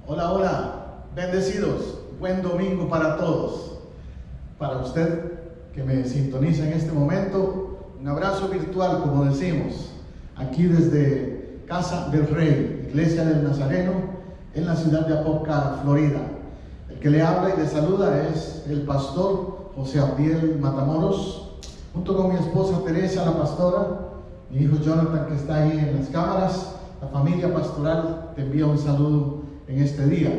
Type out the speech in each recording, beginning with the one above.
Hola, hola, bendecidos, buen domingo para todos. Para usted que me sintoniza en este momento, un abrazo virtual, como decimos, aquí desde Casa del Rey, Iglesia del Nazareno, en la ciudad de Apopka, Florida. El que le habla y le saluda es el pastor José Abdiel Matamoros, junto con mi esposa Teresa, la pastora, mi hijo Jonathan, que está ahí en las cámaras. La familia pastoral te envía un saludo en este día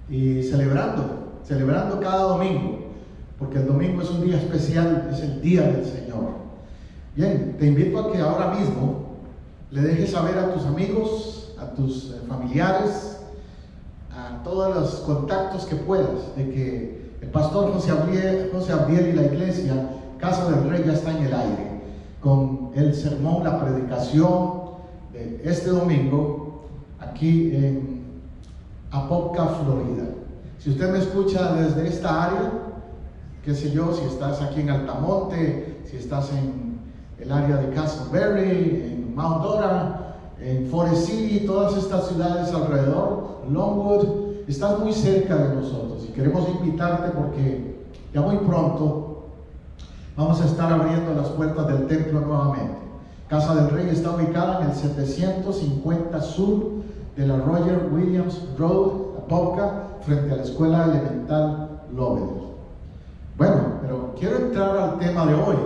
y celebrando cada domingo, porque el domingo es un día especial, es el día del Señor. Bien, te invito a que ahora mismo le dejes saber a tus amigos, a tus familiares, a todos los contactos que puedas, de que el pastor José Abdiel y la iglesia Casa del Rey ya está en el aire, con el sermón, la predicación de este domingo, aquí en Apopka, Florida. Si usted me escucha desde esta área, qué sé yo, si estás aquí en Altamonte, si estás en el área de Castleberry, en Mount Dora, en Forest City, todas estas ciudades alrededor, Longwood, estás muy cerca de nosotros y queremos invitarte porque ya muy pronto vamos a estar abriendo las puertas del templo nuevamente. Casa del Rey está ubicada en el 750 sur de la Roger Williams Road, Apopka, frente a la Escuela Elemental Lovell. Bueno, pero quiero entrar al tema de hoy,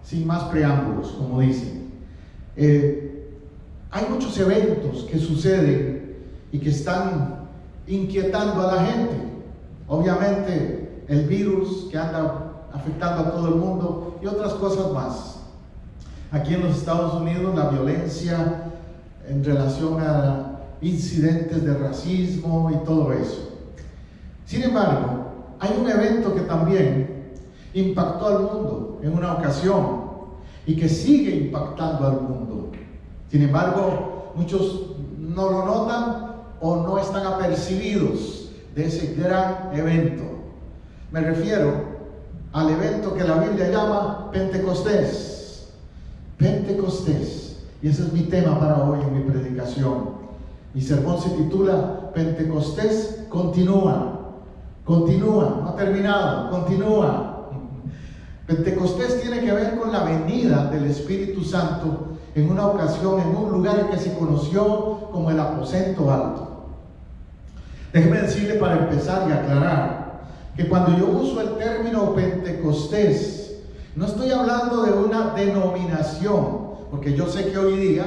sin más preámbulos, como dicen. Hay muchos eventos que suceden y que están inquietando a la gente. Obviamente, el virus que anda afectando a todo el mundo y otras cosas más. Aquí en los Estados Unidos, la violencia en relación a incidentes de racismo y todo eso. Sin embargo, hay un evento que también impactó al mundo en una ocasión y que sigue impactando al mundo. Sin embargo, muchos no lo notan o no están apercibidos de ese gran evento. Me refiero al evento que la Biblia llama Pentecostés. Pentecostés. Y ese es mi tema para hoy en mi predicación. Mi sermón se titula Pentecostés continúa. Continúa, no ha terminado, continúa. Pentecostés tiene que ver con la venida del Espíritu Santo en una ocasión, en un lugar que se conoció como el aposento alto. Déjeme decirle para empezar y aclarar que cuando yo uso el término Pentecostés, no estoy hablando de una denominación, porque yo sé que hoy día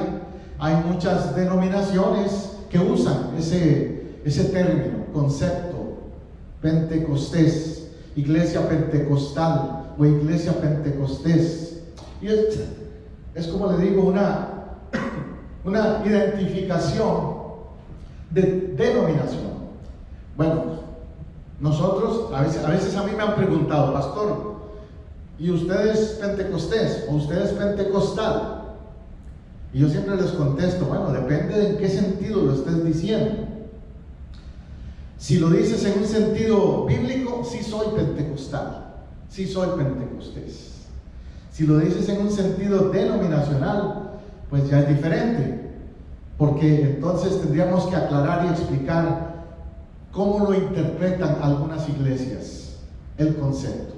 hay muchas denominaciones que usan ese término, concepto, Pentecostés, iglesia pentecostal o iglesia Pentecostés. Y es como le digo, una identificación de denominación. Bueno, nosotros, a veces a mí me han preguntado, pastor, ¿y usted es pentecostés o usted es pentecostal? Y yo siempre les contesto, bueno, depende de en qué sentido lo estés diciendo. Si lo dices en un sentido bíblico, sí soy pentecostal, sí soy pentecostés. Si lo dices en un sentido denominacional, pues ya es diferente, porque entonces tendríamos que aclarar y explicar cómo lo interpretan algunas iglesias, el concepto.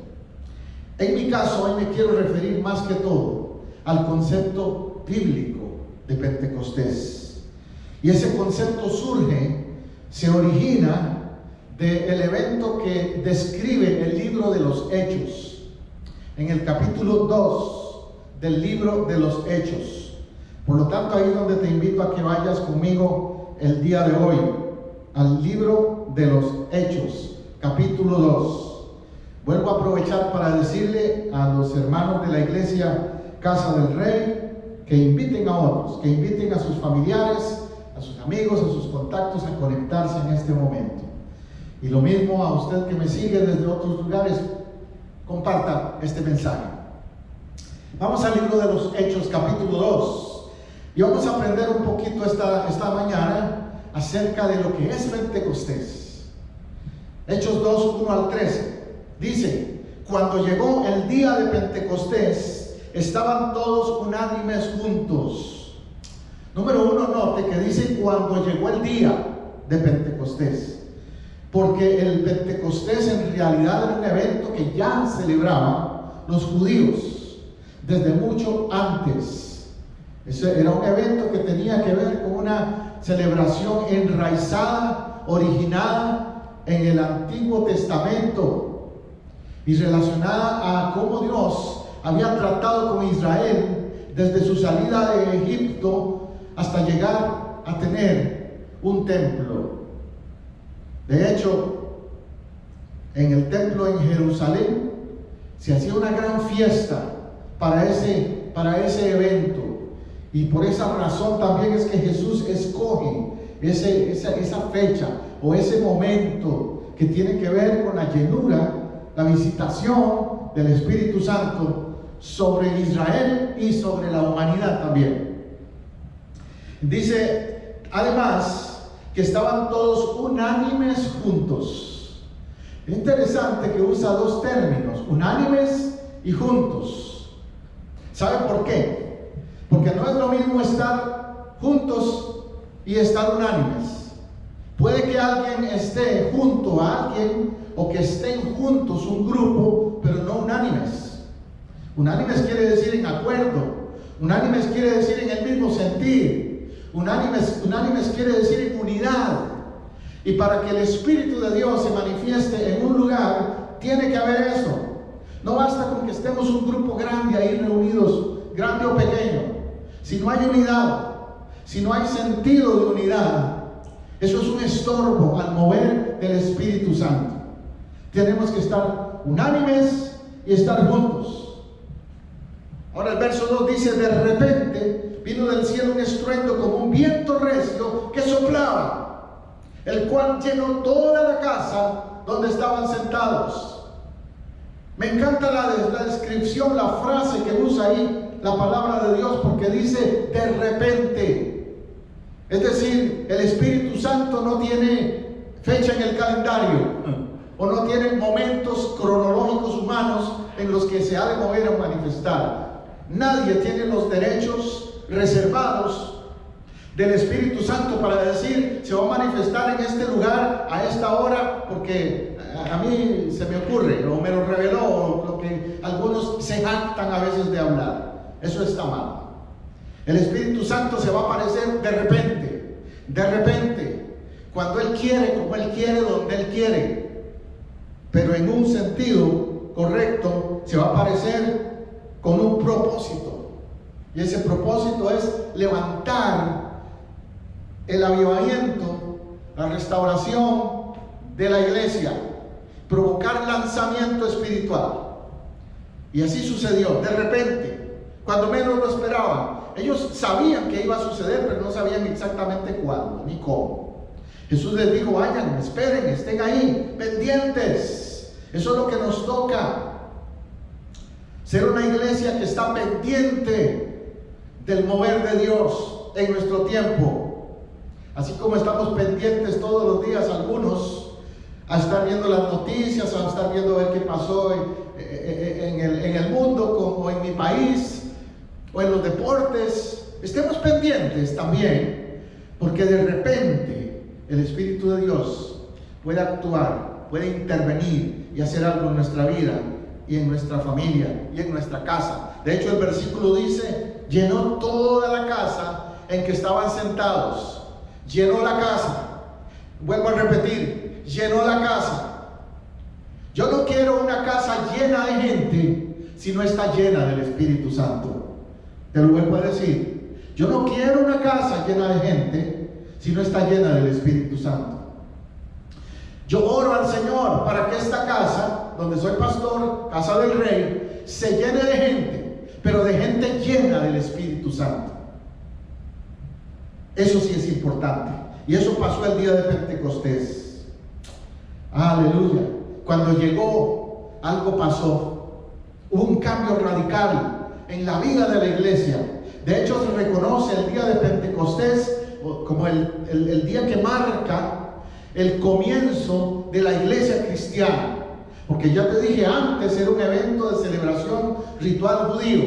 En mi caso, hoy me quiero referir más que todo al concepto bíblico de Pentecostés. Y ese concepto se origina del evento que describe el libro de los Hechos. En el capítulo 2 del libro de los Hechos. Por lo tanto, ahí es donde te invito a que vayas conmigo el día de hoy, al libro de los Hechos, capítulo 2. Vuelvo a aprovechar para decirle a los hermanos de la iglesia Casa del Rey que inviten a otros, que inviten a sus familiares, a sus amigos, a sus contactos a conectarse en este momento. Y lo mismo a usted que me sigue desde otros lugares, comparta este mensaje. Vamos al libro de los Hechos, capítulo 2, y vamos a aprender un poquito esta mañana acerca de lo que es Pentecostés. Hechos 2, 1 al 13, dice: cuando llegó el día de Pentecostés, estaban todos unánimes juntos. Número 1, note que dice cuando llegó el día. de Pentecostés. Porque el Pentecostés en realidad era un evento que ya celebraban los judíos desde mucho antes. Ese era un evento que tenía que ver con una celebración enraizada, originada en el Antiguo Testamento y relacionada a cómo Dios había tratado con Israel desde su salida de Egipto hasta llegar a tener un templo. De hecho, en el templo en Jerusalén se hacía una gran fiesta para ese evento, y por esa razón también es que Jesús escoge esa fecha o ese momento que tiene que ver con la llenura, la visitación del Espíritu Santo sobre Israel y sobre la humanidad también. Dice además que estaban todos unánimes juntos. Es interesante que usa dos términos, unánimes y juntos. ¿Sabe por qué? Porque no es lo mismo estar juntos y estar unánimes. Puede que alguien esté junto a alguien o que estén juntos un grupo, pero no unánimes. Unánimes quiere decir en acuerdo. Unánimes quiere decir en el mismo sentir. Unánimes quiere decir en unidad. Y para que el Espíritu de Dios se manifieste en un lugar, tiene que haber eso. No basta con que estemos un grupo grande ahí reunidos, grande o pequeño. Si no hay unidad, si no hay sentido de unidad, eso es un estorbo al mover del Espíritu Santo. Tenemos que estar unánimes y estar juntos. Ahora el verso 2 dice: de repente vino del cielo un estruendo como un viento recio que soplaba, el cual llenó toda la casa donde estaban sentados. Me encanta la descripción, la frase que usa ahí la palabra de Dios, porque dice de repente. Es decir, el Espíritu Santo no tiene fecha en el calendario, o no tiene momentos cronológicos humanos en los que se ha de mover o manifestar. Nadie tiene los derechos reservados del Espíritu Santo para decir: se va a manifestar en este lugar a esta hora porque a mí se me ocurre, o me lo reveló, o lo que algunos se jactan a veces de hablar. Eso está mal. El Espíritu Santo se va a aparecer de repente, cuando Él quiere, como Él quiere, donde Él quiere, pero en un sentido correcto. Se va a aparecer con un propósito, y ese propósito es levantar el avivamiento, la restauración de la iglesia, provocar lanzamiento espiritual. Y así sucedió, de repente, cuando menos lo esperaban. Ellos sabían que iba a suceder, pero no sabían exactamente cuándo ni cómo. Jesús les dijo: vayan, esperen, estén ahí, pendientes. Eso es lo que nos toca. Ser una iglesia que está pendiente del mover de Dios en nuestro tiempo. Así como estamos pendientes todos los días, algunos, a estar viendo las noticias, a estar viendo a ver qué pasó en el mundo, o en mi país, o en los deportes. Estemos pendientes también, porque de repente el Espíritu de Dios puede actuar, puede intervenir y hacer algo en nuestra vida y en nuestra familia y en nuestra casa. De hecho, el versículo dice: llenó toda la casa en que estaban sentados. Llenó la casa. Vuelvo a repetir: llenó la casa. Yo no quiero una casa llena de gente si no está llena del Espíritu Santo. Te lo vuelvo a decir: yo no quiero una casa llena de gente si no está llena del Espíritu Santo. Yo oro al Señor para que esta casa, donde soy pastor, Casa del Rey, se llene de gente, pero de gente llena del Espíritu Santo. Eso sí es importante, y eso pasó el día de Pentecostés. Aleluya. Cuando llegó, algo pasó. Hubo un cambio radical en la vida de la iglesia. De hecho, se reconoce el día de Pentecostés como el día que marca el comienzo de la iglesia cristiana, porque ya te dije antes, era un evento de celebración ritual judío,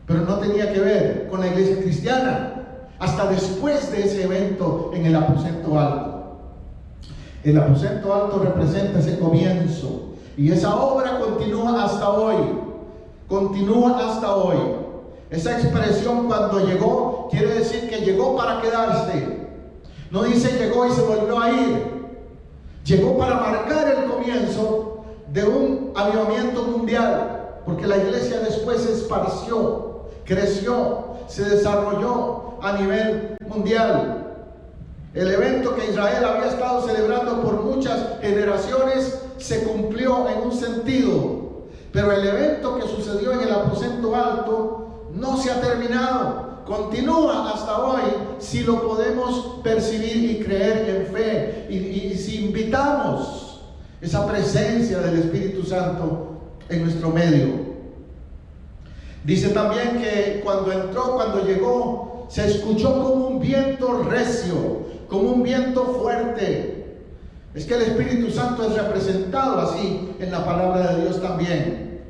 pero no tenía que ver con la iglesia cristiana. hasta después de ese evento en el aposento alto. El aposento alto representa ese comienzo, y esa obra continúa hasta hoy. Continúa hasta hoy. Esa expresión, cuando llegó, quiere decir que llegó para quedarse. No dice llegó y se volvió a ir. Llegó para marcar el comienzo de un avivamiento mundial, porque la iglesia después se esparció, creció, se desarrolló a nivel mundial. El evento que Israel había estado celebrando por muchas generaciones se cumplió en un sentido, pero el evento que sucedió en el aposento alto no se ha terminado, continúa hasta hoy, si lo podemos percibir y creer en fe, y si invitamos esa presencia del Espíritu Santo en nuestro medio. Dice también que cuando llegó, se escuchó como un viento recio, como un viento fuerte. Es que el Espíritu Santo es representado así en la palabra de Dios también.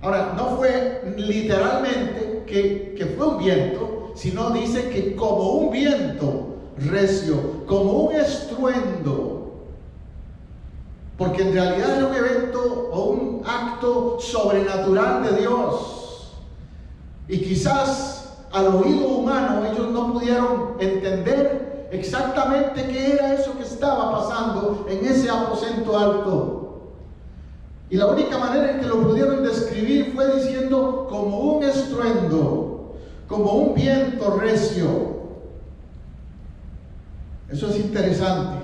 Ahora, no fue literalmente que fue un viento, sino dice que como un viento recio, como un estruendo, porque en realidad era un evento o un acto sobrenatural de Dios, y quizás al oído humano ellos no pudieron entender exactamente qué era eso que estaba pasando en ese aposento alto. Y la única manera en que lo pudieron describir fue diciendo como un estruendo, como un viento recio. Eso es interesante.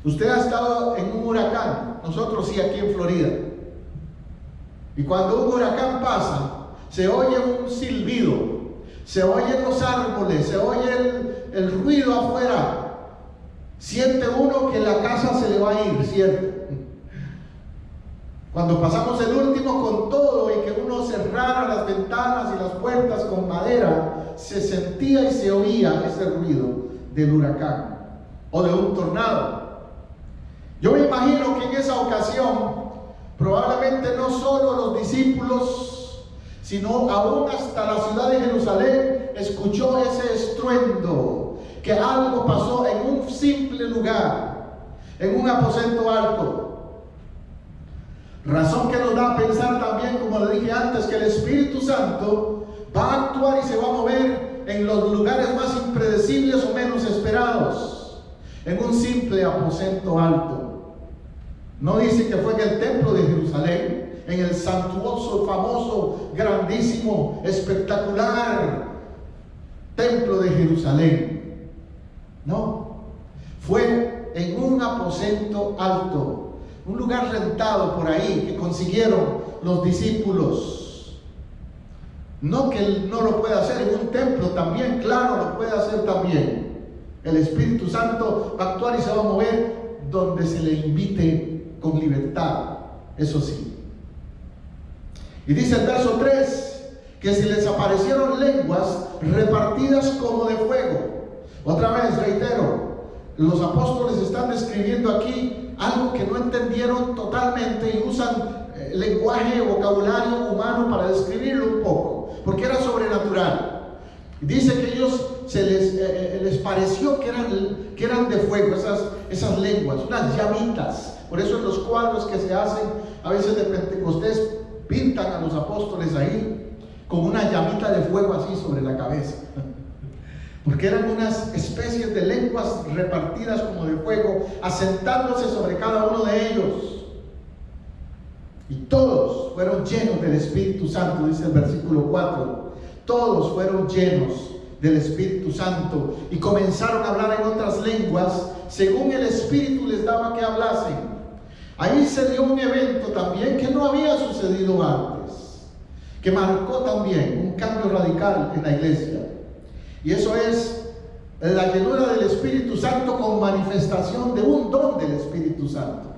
Usted ha estado en un huracán, nosotros sí, aquí en Florida. Y cuando un huracán pasa, se oye un silbido, se oyen los árboles, se oye el ruido afuera. Siente uno que la casa se le va a ir, ¿cierto? Cuando pasamos el último con todo y que uno cerrara las ventanas y las puertas con madera, se sentía y se oía ese ruido del huracán o de un tornado. Yo me imagino que en esa ocasión probablemente no solo los discípulos, sino aún hasta la ciudad de Jerusalén escuchó ese estruendo, que algo pasó en un simple lugar, en un aposento alto. Razón que nos da a pensar también, como le dije antes, que el Espíritu Santo va a actuar y se va a mover en los lugares más impredecibles o menos esperados, en un simple aposento alto. No dice que fue en el templo de Jerusalén, en el suntuoso, famoso, grandísimo, espectacular templo de Jerusalén. No, fue en un aposento alto, un lugar rentado por ahí que consiguieron los discípulos. No que él no lo pueda hacer en un templo también, claro, lo puede hacer también. El Espíritu Santo va a actuar y se va a mover donde se le invite con libertad, eso sí. Y dice el verso 3, que se les aparecieron lenguas repartidas como de fuego. Otra vez, reitero, los apóstoles están describiendo aquí algo que no entendieron totalmente y usan lenguaje, vocabulario humano para describirlo un poco, porque era sobrenatural. Dice que ellos les pareció que eran de fuego, esas lenguas, unas llamitas. Por eso en los cuadros que se hacen a veces de Pentecostés pintan a los apóstoles ahí con una llamita de fuego así sobre la cabeza, porque eran unas especies de lenguas repartidas como de fuego, asentándose sobre cada uno de ellos. Y todos fueron llenos del Espíritu Santo, dice el versículo 4. Todos fueron llenos del Espíritu Santo y comenzaron a hablar en otras lenguas según el Espíritu les daba que hablasen. Ahí se dio un evento también que no había sucedido antes, que marcó también un cambio radical en la iglesia. Y eso es la llenura del Espíritu Santo con manifestación de un don del Espíritu Santo.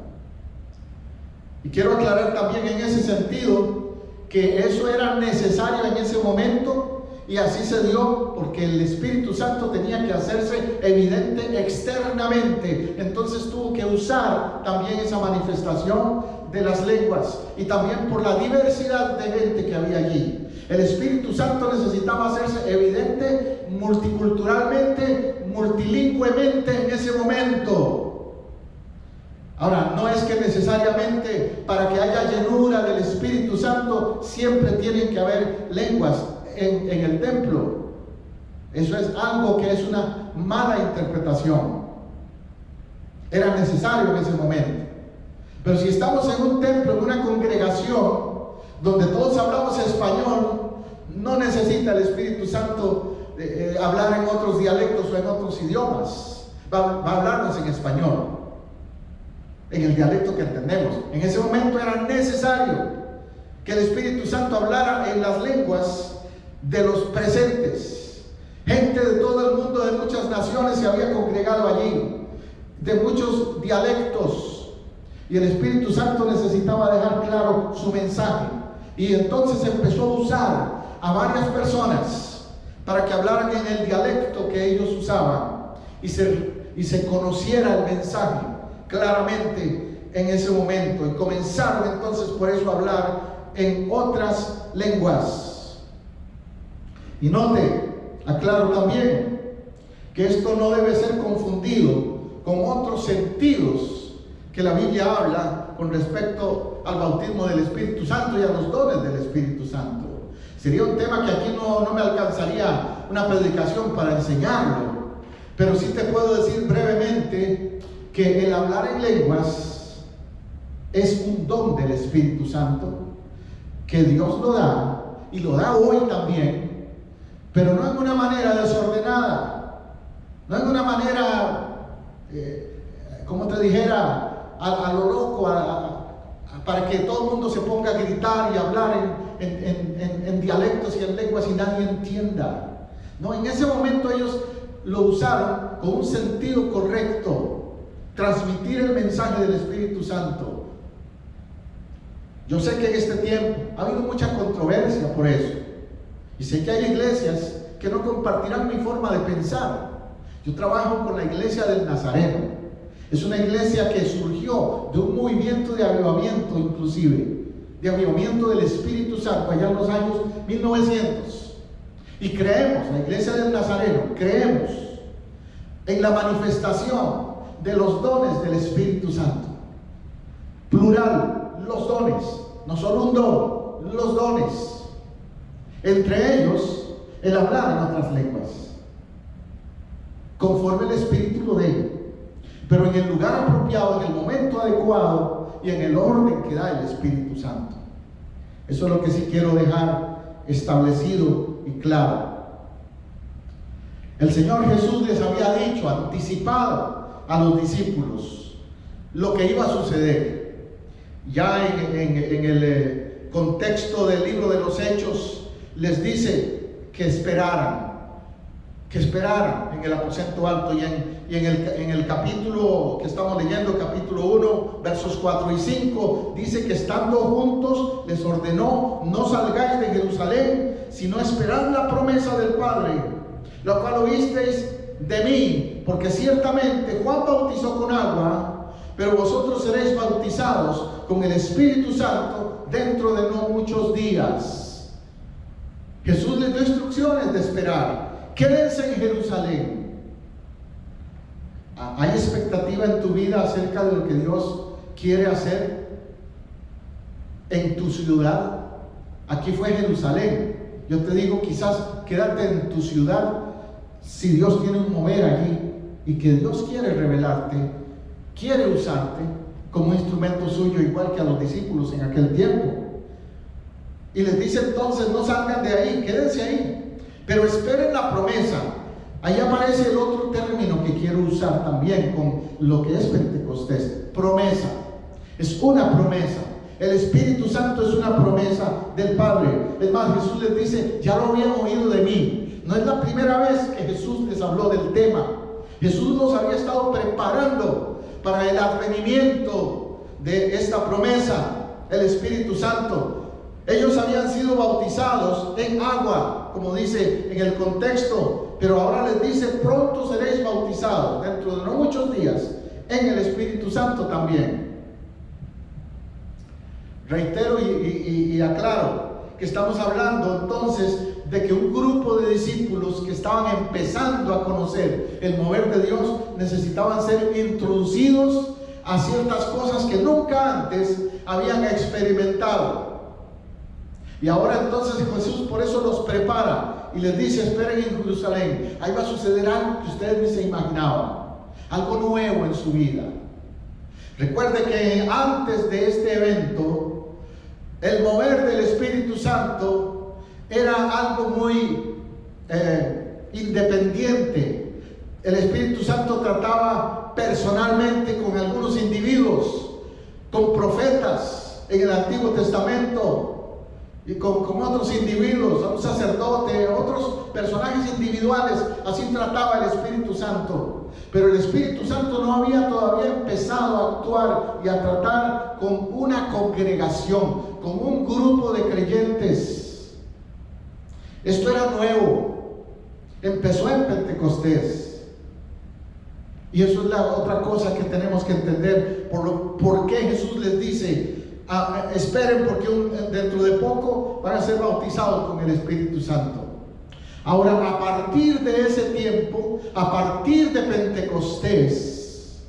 Y quiero aclarar también en ese sentido que eso era necesario en ese momento, y así se dio porque el Espíritu Santo tenía que hacerse evidente externamente. Entonces tuvo que usar también esa manifestación de las lenguas, y también por la diversidad de gente que había allí. El Espíritu Santo necesitaba hacerse evidente multiculturalmente, multilingüemente en ese momento. Ahora, no es que necesariamente para que haya llenura del Espíritu Santo siempre tienen que haber lenguas en el templo. Eso es algo que es una mala interpretación. Era necesario en ese momento. Pero si estamos en un templo, en una congregación donde todos hablamos español, no necesita el Espíritu Santo hablar en otros dialectos o en otros idiomas. Va a hablarnos en español, en el dialecto que entendemos. En ese momento era necesario que el Espíritu Santo hablara en las lenguas de los presentes. Gente de todo el mundo, de muchas naciones se había congregado allí, de muchos dialectos. Y el Espíritu Santo necesitaba dejar claro su mensaje. Y entonces empezó a usar a varias personas para que hablaran en el dialecto que ellos usaban y se conociera el mensaje claramente en ese momento. Y comenzaron entonces por eso a hablar en otras lenguas. Y note, aclaro también, que esto no debe ser confundido con otros sentidos que la Biblia habla con respecto al bautismo del Espíritu Santo y a los dones del Espíritu Santo. Sería un tema que aquí no me alcanzaría una predicación para enseñarlo, pero sí te puedo decir brevemente que el hablar en lenguas es un don del Espíritu Santo, que Dios lo da, y lo da hoy también, pero no en una manera desordenada, no en una manera, como te dijera, a lo loco, para que todo el mundo se ponga a gritar y hablar en dialectos y en lenguas y nadie entienda. No, en ese momento ellos lo usaron con un sentido correcto, transmitir el mensaje del Espíritu Santo. Yo sé que en este tiempo ha habido mucha controversia por eso, y sé que hay iglesias que no compartirán mi forma de pensar. Yo trabajo con la iglesia del Nazareno. Es una iglesia que surgió de un movimiento de avivamiento, inclusive, de avivamiento del Espíritu Santo allá en los años 1900. Y creemos, la iglesia del Nazareno, creemos en la manifestación de los dones del Espíritu Santo. Plural, los dones, no solo un don, los dones. Entre ellos, el hablar en otras lenguas, conforme el Espíritu lo dé, pero en el lugar apropiado, en el momento adecuado y en el orden que da el Espíritu Santo. Eso es lo que sí quiero dejar establecido y claro. El Señor Jesús les había dicho, anticipado a los discípulos lo que iba a suceder. Ya en el contexto del libro de los Hechos les dice que esperaran en el aposento alto, y en el capítulo que estamos leyendo, capítulo 1, versos 4 y 5, dice que estando juntos les ordenó: no salgáis de Jerusalén, sino esperad la promesa del Padre, la cual oísteis de mí, porque ciertamente Juan bautizó con agua, pero vosotros seréis bautizados con el Espíritu Santo dentro de no muchos días. Jesús les dio instrucciones de esperar. Quédense en Jerusalén. ¿Hay expectativa en tu vida acerca de lo que Dios quiere hacer en tu ciudad? Aquí fue Jerusalén. Yo te digo, quizás quédate en tu ciudad si Dios tiene un mover allí y que Dios quiere revelarte, quiere usarte como instrumento suyo, igual que a los discípulos en aquel tiempo. Y les dice entonces: no salgan de ahí, quédense ahí, pero esperen la promesa. Ahí aparece el otro término que quiero usar también con lo que es Pentecostés: promesa. Es una promesa. El Espíritu Santo es una promesa del Padre. Es más, Jesús les dice: ya lo habían oído de mí. No es la primera vez que Jesús les habló del tema. Jesús los había estado preparando para el advenimiento de esta promesa, el Espíritu Santo. Ellos habían sido bautizados en agua, como dice en el contexto, pero ahora les dice: pronto seréis bautizados, dentro de no muchos días, en el Espíritu Santo también. Reitero y aclaro que estamos hablando entonces de que un grupo de discípulos que estaban empezando a conocer el mover de Dios necesitaban ser introducidos a ciertas cosas que nunca antes habían experimentado. Y ahora entonces Jesús por eso los prepara y les dice: esperen en Jerusalén, ahí va a suceder algo que ustedes ni se imaginaban, algo nuevo en su vida. Recuerde que antes de este evento, el mover del Espíritu Santo era algo muy independiente. El Espíritu Santo trataba personalmente con algunos individuos, con profetas en el Antiguo Testamento, y con otros individuos, un sacerdote, otros personajes individuales. Así trataba el Espíritu Santo. Pero el Espíritu Santo no había todavía empezado a actuar y a tratar con una congregación, con un grupo de creyentes. Esto era nuevo. Empezó en Pentecostés. Y eso es la otra cosa que tenemos que entender. ¿Por qué Jesús les dice: esperen, porque dentro de poco van a ser bautizados con el Espíritu Santo? Ahora, a partir de ese tiempo, a partir de Pentecostés,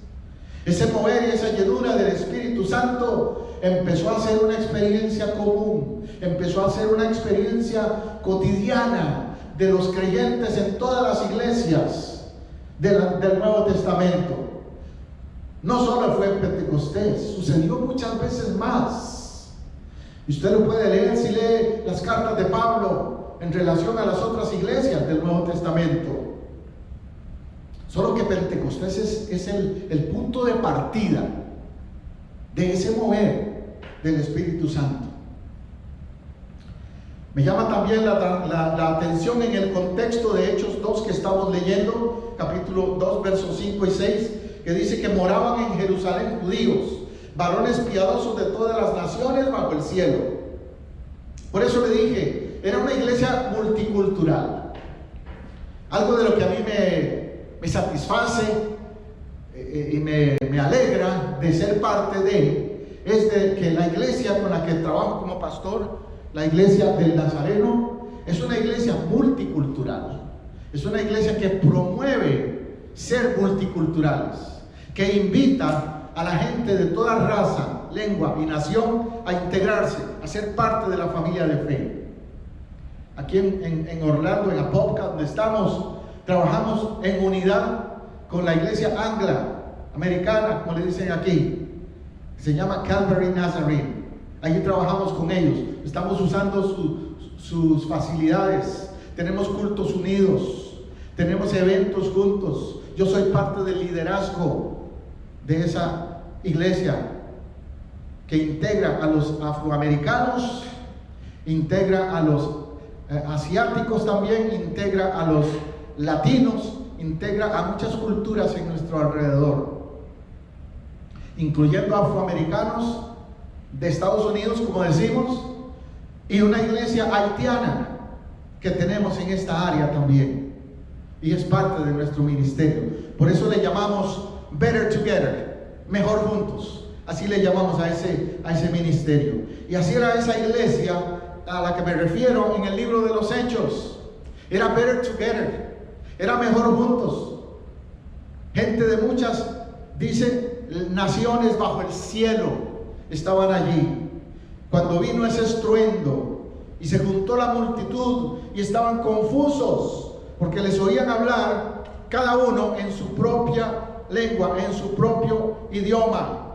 ese mover y esa llenura del Espíritu Santo empezó a ser una experiencia común, empezó a ser una experiencia cotidiana de los creyentes en todas las iglesias del Nuevo Testamento. No solo fue en Pentecostés, sucedió muchas veces más. Y usted lo puede leer si lee las cartas de Pablo en relación a las otras iglesias del Nuevo Testamento. Solo que Pentecostés es el punto de partida de ese mover del Espíritu Santo. Me llama también la atención en el contexto de Hechos 2 que estamos leyendo, capítulo 2, versos 5 y 6, que dice que moraban en Jerusalén judíos, varones piadosos de todas las naciones bajo el cielo. Por eso le dije, era una iglesia multicultural. Algo de lo que a mí me satisface y me alegra de ser parte de, es de que la iglesia con la que trabajo como pastor, la iglesia del Nazareno, es una iglesia multicultural. Es una iglesia que promueve ser multiculturales, que invita a la gente de toda raza, lengua y nación a integrarse, a ser parte de la familia de fe. Aquí en Orlando, en Apopka, donde estamos, trabajamos en unidad con la iglesia anglo-americana, como le dicen aquí. Se llama Calvary Nazarene. Allí trabajamos con ellos. Estamos usando sus facilidades. Tenemos cultos unidos. Tenemos eventos juntos. Yo soy parte del liderazgo de esa iglesia que integra a los afroamericanos, integra a los asiáticos también, integra a los latinos, integra a muchas culturas en nuestro alrededor, incluyendo afroamericanos de Estados Unidos, como decimos, y una iglesia haitiana que tenemos en esta área también, y es parte de nuestro ministerio. Por eso le llamamos Better Together, mejor juntos. Así le llamamos a ese ministerio. Y así era esa iglesia a la que me refiero en el libro de los Hechos. Era Better Together, era mejor juntos. Gente de muchas, dice, naciones bajo el cielo estaban allí. Cuando vino ese estruendo y se juntó la multitud y estaban confusos porque les oían hablar cada uno en su propia lengua, en su propio idioma.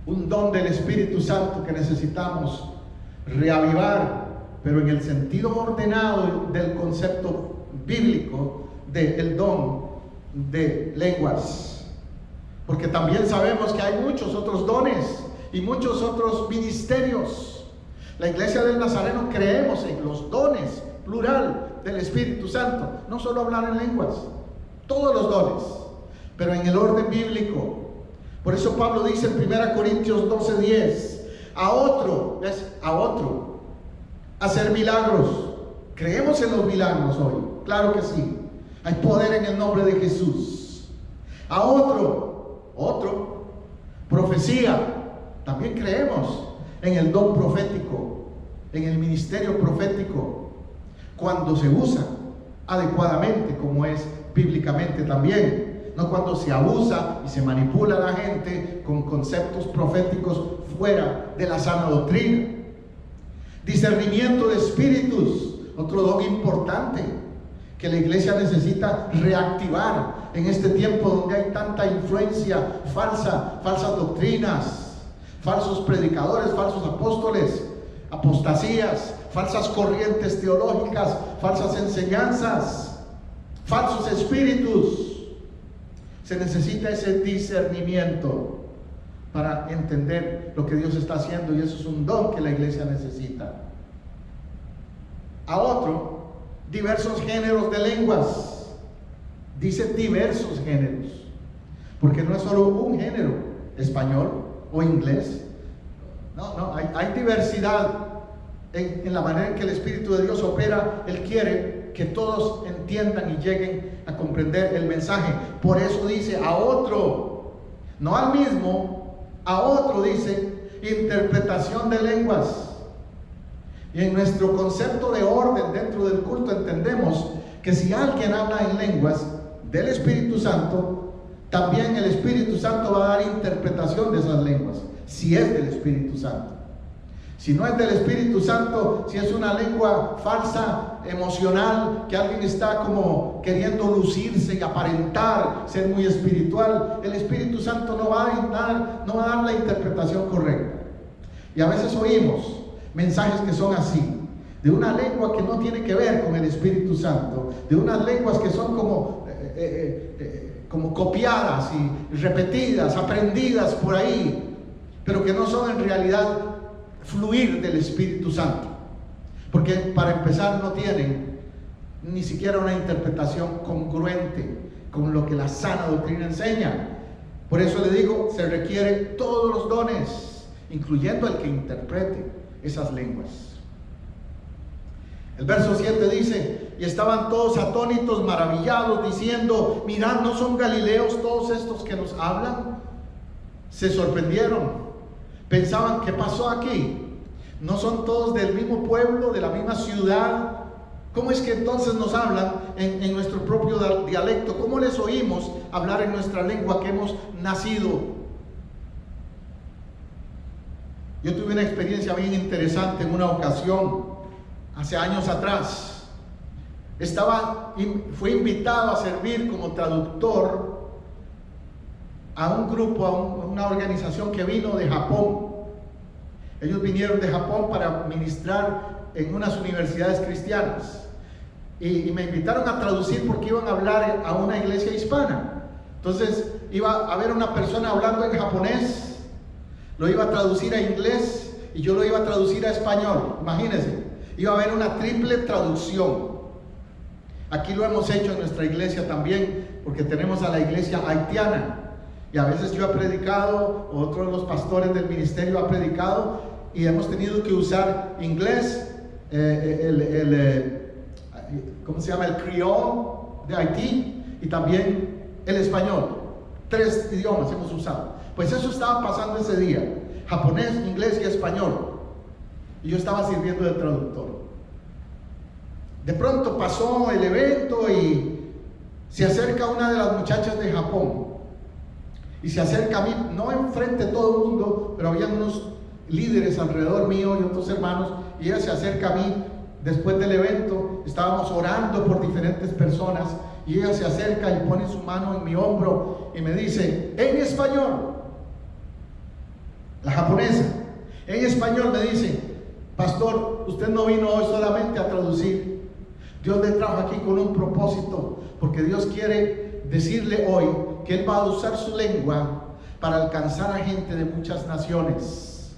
Un don del Espíritu Santo que necesitamos reavivar, pero en el sentido ordenado del concepto bíblico del don de lenguas. Porque también sabemos que hay muchos otros dones y muchos otros ministerios. La iglesia del Nazareno creemos en los dones, plural, del Espíritu Santo. No solo hablar en lenguas, todos los dones, pero en el orden bíblico. Por eso Pablo dice en 1 Corintios 12:10, a otro, hacer milagros. ¿Creemos en los milagros hoy? Claro que sí. Hay poder en el nombre de Jesús. A otro, profecía. También creemos en el don profético. en el ministerio profético cuando se usa adecuadamente, como es bíblicamente también, no cuando se abusa y se manipula a la gente con conceptos proféticos fuera de la sana doctrina. Discernimiento de espíritus, otro don importante que la iglesia necesita reactivar en este tiempo donde hay tanta influencia falsa, falsas doctrinas, falsos predicadores, falsos apóstoles, apostasías, falsas corrientes teológicas, falsas enseñanzas, falsos espíritus. Se necesita ese discernimiento para entender lo que Dios está haciendo, y eso es un don que la iglesia necesita. A otro, diversos géneros de lenguas. Dice diversos géneros, porque no es solo un género, español o inglés. No, hay diversidad en la manera en que el Espíritu de Dios opera. Él quiere que todos entiendan y lleguen a comprender el mensaje. Por eso dice a otro, no al mismo, a otro dice interpretación de lenguas. Y en nuestro concepto de orden dentro del culto entendemos que si alguien habla en lenguas del Espíritu Santo, también el Espíritu Santo va a dar interpretación de esas lenguas, si es del Espíritu Santo. Si no es del Espíritu Santo, si es una lengua falsa, emocional, que alguien está como queriendo lucirse y aparentar ser muy espiritual, el Espíritu Santo no va a dar la interpretación correcta. Y a veces oímos mensajes que son así, de una lengua que no tiene que ver con el Espíritu Santo, de unas lenguas que son como copiadas y repetidas, aprendidas por ahí, pero que no son en realidad fluir del Espíritu Santo, porque para empezar no tienen ni siquiera una interpretación congruente con lo que la sana doctrina enseña. Por eso le digo, se requieren todos los dones, incluyendo el que interprete esas lenguas. El verso 7 dice: y estaban todos atónitos, maravillados, diciendo: mirad, ¿no son galileos todos estos que nos hablan? Se sorprendieron, pensaban: ¿qué pasó aquí? ¿No son todos del mismo pueblo, de la misma ciudad? ¿Cómo es que entonces nos hablan en nuestro propio dialecto? ¿Cómo les oímos hablar en nuestra lengua que hemos nacido? Yo tuve una experiencia bien interesante en una ocasión, hace años atrás. Fui invitado a servir como traductor a un grupo, a una organización que vino de Japón. Ellos vinieron de Japón para ministrar en unas universidades cristianas. Y me invitaron a traducir porque iban a hablar a una iglesia hispana. Entonces iba a haber una persona hablando en japonés, lo iba a traducir a inglés y yo lo iba a traducir a español. Imagínense, iba a haber una triple traducción. Aquí lo hemos hecho en nuestra iglesia también, porque tenemos a la iglesia haitiana. Y a veces yo he predicado, otro de los pastores del ministerio ha predicado, y hemos tenido que usar inglés, ¿cómo se llama? El criol de Haití, y también el español. 3 idiomas hemos usado. Pues eso estaba pasando ese día: japonés, inglés y español. Y yo estaba sirviendo de traductor. De pronto pasó el evento y se acerca una de las muchachas de Japón. Y se acerca a mí, no enfrente de todo el mundo, pero había unos líderes alrededor mío y otros hermanos. Y ella se acerca a mí después del evento. Estábamos orando por diferentes personas. Y ella se acerca y pone su mano en mi hombro y me dice en español, la japonesa, en español me dice: pastor, usted no vino hoy solamente a traducir. Dios le trajo aquí con un propósito, porque Dios quiere decirle hoy que Él va a usar su lengua para alcanzar a gente de muchas naciones.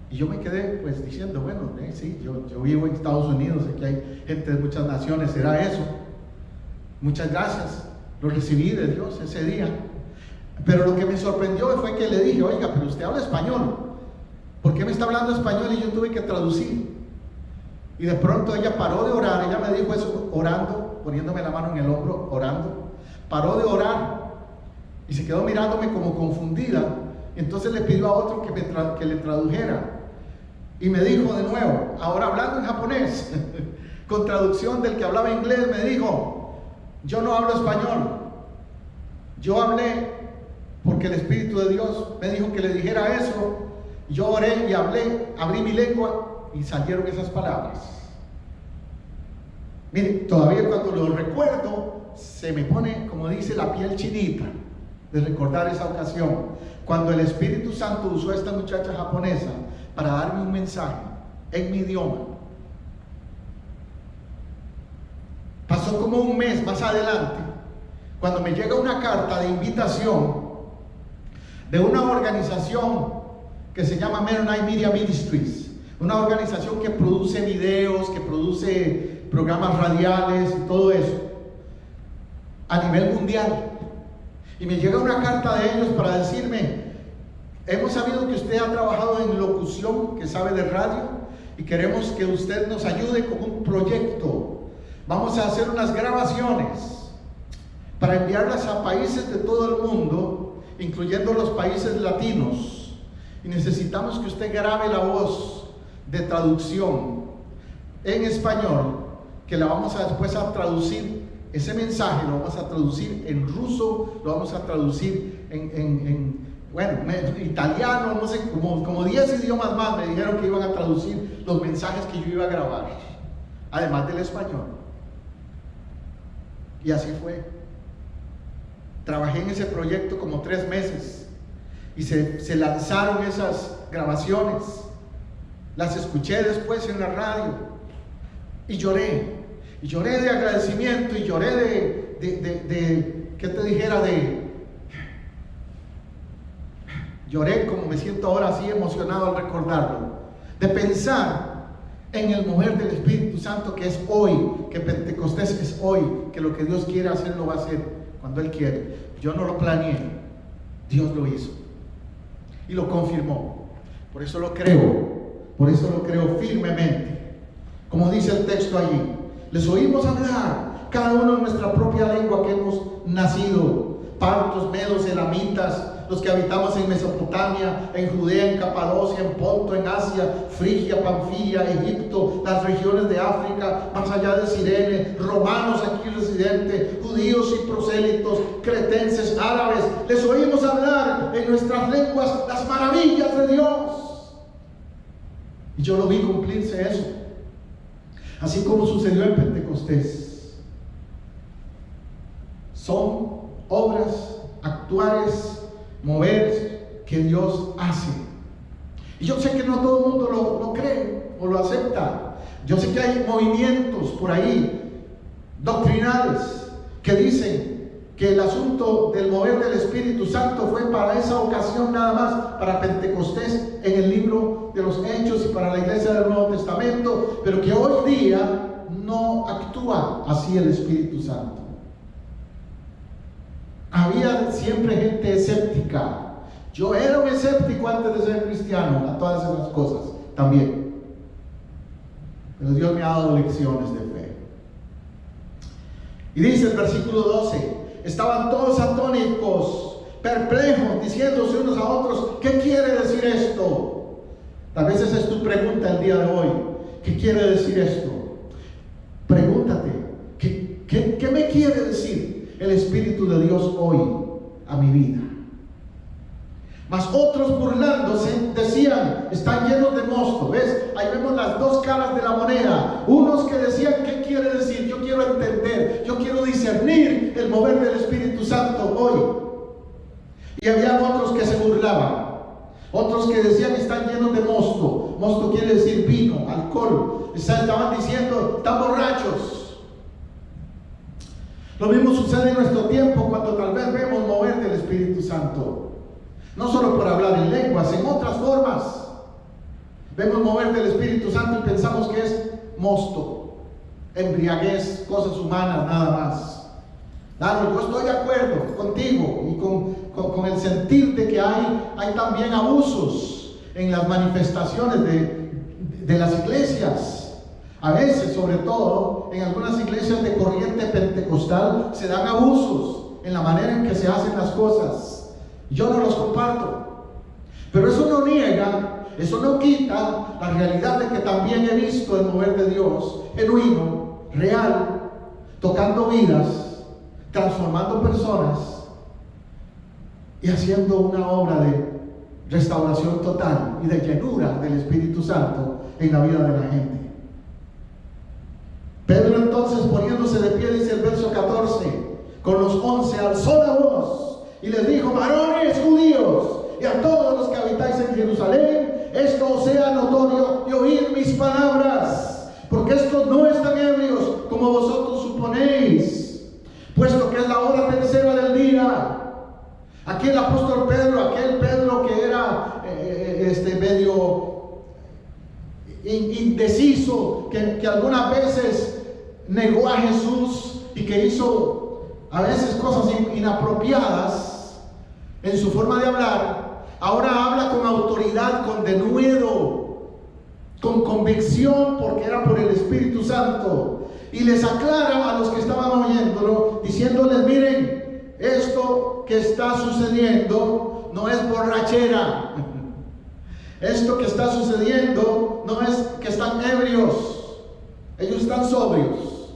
Y yo me quedé pues diciendo: bueno, sí, yo vivo en Estados Unidos, aquí hay gente de muchas naciones, ¿será eso? Muchas gracias, lo recibí de Dios ese día. Pero lo que me sorprendió fue que le dije: oiga, pero usted habla español, ¿por qué me está hablando español? Y yo tuve que traducir. Y de pronto ella paró de orar. Ella me dijo eso orando, poniéndome la mano en el hombro, orando. Paró de orar y se quedó mirándome como confundida. Entonces le pidió a otro que le tradujera. Y me dijo de nuevo, ahora hablando en japonés, con traducción del que hablaba inglés, me dijo: yo no hablo español. Yo hablé porque el Espíritu de Dios me dijo que le dijera eso. Yo oré y hablé, abrí mi lengua y salieron esas palabras. Mire, todavía cuando lo recuerdo, se me pone, como dice, la piel chinita de recordar esa ocasión, cuando el Espíritu Santo usó a esta muchacha japonesa para darme un mensaje en mi idioma. Pasó como un mes más adelante, cuando me llega una carta de invitación de una organización que se llama Mennonite Media Ministries, una organización que produce videos, que produce programas radiales y todo eso a nivel mundial. Y me llega una carta de ellos para decirme: hemos sabido que usted ha trabajado en locución, que sabe de radio, y queremos que usted nos ayude con un proyecto. Vamos a hacer unas grabaciones para enviarlas a países de todo el mundo, incluyendo los países latinos, y necesitamos que usted grabe la voz de traducción en español, que la vamos a después a traducir. Ese mensaje lo vamos a traducir en ruso, lo vamos a traducir en italiano, no sé, como 10 idiomas más. Me dijeron que iban a traducir los mensajes que yo iba a grabar, además del español. Y así fue. Trabajé en ese proyecto como 3 meses y se lanzaron esas grabaciones. Las escuché después en la radio y lloré. Y lloré de agradecimiento, y lloré de ¿qué te dijera? Lloré como me siento ahora, así emocionado al recordarlo, de pensar en el mover del Espíritu Santo, que es hoy, que Pentecostés es hoy, que lo que Dios quiere hacer lo va a hacer cuando Él quiere. Yo no lo planeé, Dios lo hizo y lo confirmó. Por eso lo creo firmemente, como dice el texto allí. Les oímos hablar, cada uno en nuestra propia lengua que hemos nacido, partos, medos, elamitas, los que habitamos en Mesopotamia, en Judea, en Capadocia, en Ponto, en Asia, Frigia, Panfilia, Egipto, las regiones de África, más allá de Cirene, romanos aquí residentes, judíos y prosélitos, cretenses, árabes. Les oímos hablar en nuestras lenguas las maravillas de Dios. Y yo lo vi cumplirse eso, así como sucedió en Pentecostés. Son obras, actuares, mover que Dios hace. Y yo sé que no todo el mundo lo cree o lo acepta. Yo sé que hay movimientos por ahí doctrinales que dicen que el asunto del mover del Espíritu Santo fue para esa ocasión nada más, para Pentecostés en el libro de los Hechos y para la iglesia del Nuevo Testamento, pero que hoy día no actúa así el Espíritu Santo. Había siempre gente escéptica. Yo era un escéptico antes de ser cristiano a todas esas cosas también, pero Dios me ha dado lecciones de fe. Y dice el versículo 12: estaban todos atónitos, perplejos, diciéndose unos a otros: ¿qué quiere decir esto? Tal vez esa es tu pregunta el día de hoy. ¿Qué quiere decir esto? Pregúntate, ¿qué me quiere decir el Espíritu de Dios hoy a mi vida? Mas otros, burlándose, decían: están llenos de mosto. ¿Ves? Ahí vemos las dos caras de la moneda. Unos que decían: ¿qué quiere decir? Yo quiero entender, yo quiero discernir el mover del Espíritu Santo hoy. Y había otros que se burlaban, otros que decían: están llenos de mosto. Mosto quiere decir vino, alcohol. Estaban diciendo: están borrachos. Lo mismo sucede en nuestro tiempo cuando tal vez vemos mover del Espíritu Santo. No solo por hablar en lenguas, en otras formas. Vemos mover del Espíritu Santo y pensamos que es mosto, embriaguez, cosas humanas nada más. Claro, yo estoy de acuerdo contigo y con el sentir de que hay también abusos en las manifestaciones de las iglesias. A veces, sobre todo, en algunas iglesias de corriente pentecostal se dan abusos en la manera en que se hacen las cosas. Yo no los comparto. Pero eso no niega, eso no quita la realidad de que también he visto el mover de Dios genuino, real, tocando vidas, transformando personas y haciendo una obra de restauración total y de llenura del Espíritu Santo en la vida de la gente. Pedro entonces, poniéndose de pie, dice el verso 14, con los 11 alzó la voz y les dijo: varones judíos y a todos los que habitáis en Jerusalén, esto os sea notorio y oíd mis palabras, porque estos no están ebrios como vosotros suponéis, puesto que es la hora tercera del día. Aquí el apóstol Pedro, aquel Pedro que era medio indeciso, que algunas veces negó a Jesús y que hizo a veces cosas inapropiadas en su forma de hablar, ahora habla con autoridad, con denuedo, con convicción, porque era por el Espíritu Santo, y les aclara a los que estaban oyéndolo, diciéndoles: miren, esto que está sucediendo no es borrachera. Esto que está sucediendo no es que están ebrios, ellos están sobrios.